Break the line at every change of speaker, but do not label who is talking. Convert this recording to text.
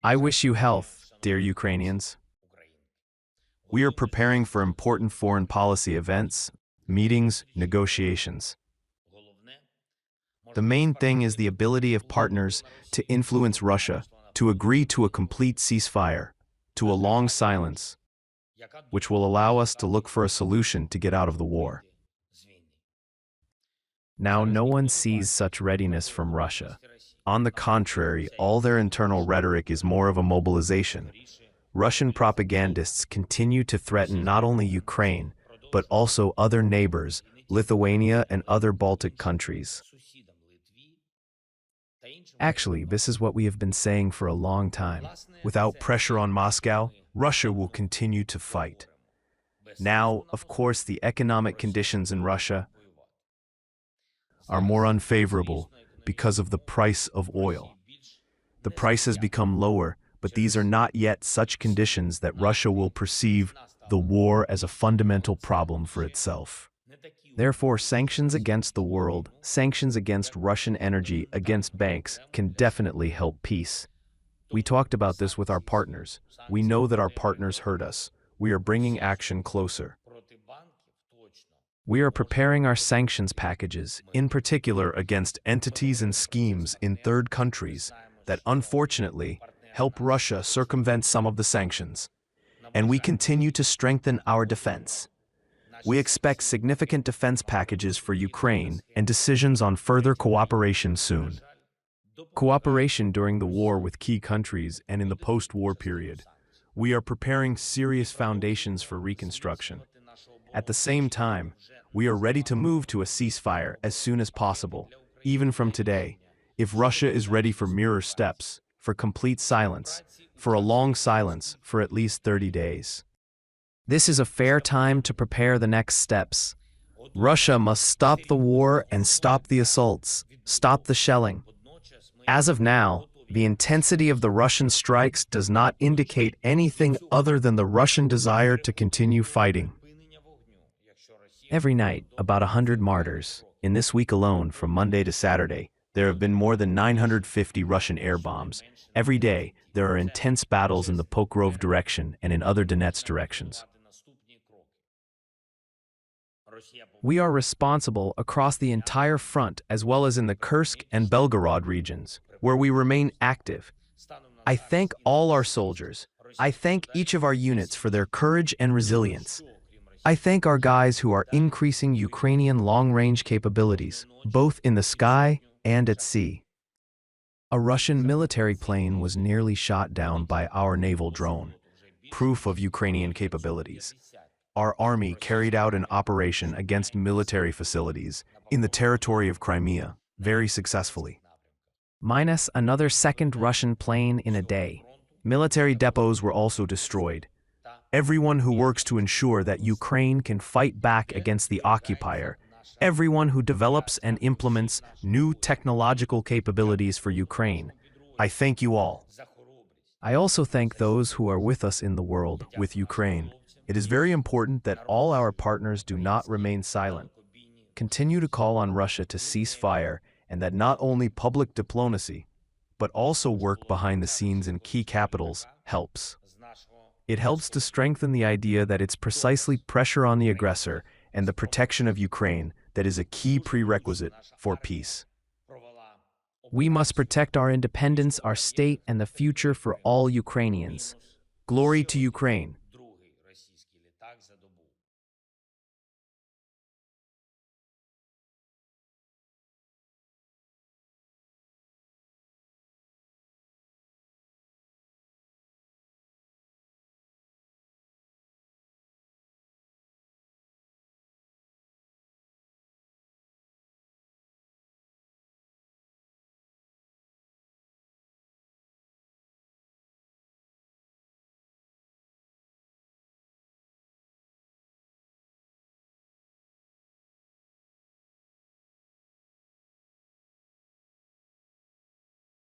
I wish you health, dear Ukrainians. We are preparing for important foreign policy events, meetings, negotiations. The main thing is the ability of partners to influence Russia to agree to a complete ceasefire, to a long silence, which will allow us to look for a solution to get out of the war. Now, no one sees such readiness from Russia. On the contrary, all their internal rhetoric is more of a mobilization. Russian propagandists continue to threaten not only Ukraine, but also other neighbors, Lithuania and other Baltic countries. Actually, this is what we have been saying for a long time. Without pressure on Moscow, Russia will continue to fight. Now, of course, the economic conditions in Russia are more unfavorable because of the price of oil. The price has become lower, but these are not yet such conditions that Russia will perceive the war as a fundamental problem for itself. Therefore, sanctions against the world, sanctions against Russian energy, against banks, can definitely help peace. We talked about this with our partners. We know that our partners heard us. We are bringing action closer. We are preparing our sanctions packages, in particular against entities and schemes in third countries that unfortunately help Russia circumvent some of the sanctions. And we continue to strengthen our defense. We expect significant defense packages for Ukraine and decisions on further cooperation soon. Cooperation during the war with key countries and in the post-war period. We are preparing serious foundations for reconstruction. At the same time, we are ready to move to a ceasefire as soon as possible, even from today, if Russia is ready for mirror steps, for complete silence, for a long silence for at least 30 days. This is a fair time to prepare the next steps. Russia must stop the war and stop the assaults, stop the shelling. As of now, the intensity of the Russian strikes does not indicate anything other than the Russian desire to continue fighting. Every night, about 100 martyrs. In this week alone, from Monday to Saturday, there have been more than 950 Russian air bombs. Every day, there are intense battles in the Pokrov direction and in other Donetsk directions. We are responsible across the entire front as well as in the Kursk and Belgorod regions, where we remain active. I thank all our soldiers. I thank each of our units for their courage and resilience. I thank our guys who are increasing Ukrainian long-range capabilities, both in the sky and at sea. A Russian military plane was nearly shot down by our naval drone, proof of Ukrainian capabilities. Our army carried out an operation against military facilities in the territory of Crimea very successfully. Minus another second Russian plane in a day. Military depots were also destroyed. Everyone who works to ensure that Ukraine can fight back against the occupier, everyone who develops and implements new technological capabilities for Ukraine, I thank you all. I also thank those who are with us in the world, with Ukraine. It is very important that all our partners do not remain silent. Continue to call on Russia to cease fire, and that not only public diplomacy, but also work behind the scenes in key capitals helps. It helps to strengthen the idea that it's precisely pressure on the aggressor and the protection of Ukraine that is a key prerequisite for peace. We must protect our independence, our state, and the future for all Ukrainians. Glory to Ukraine!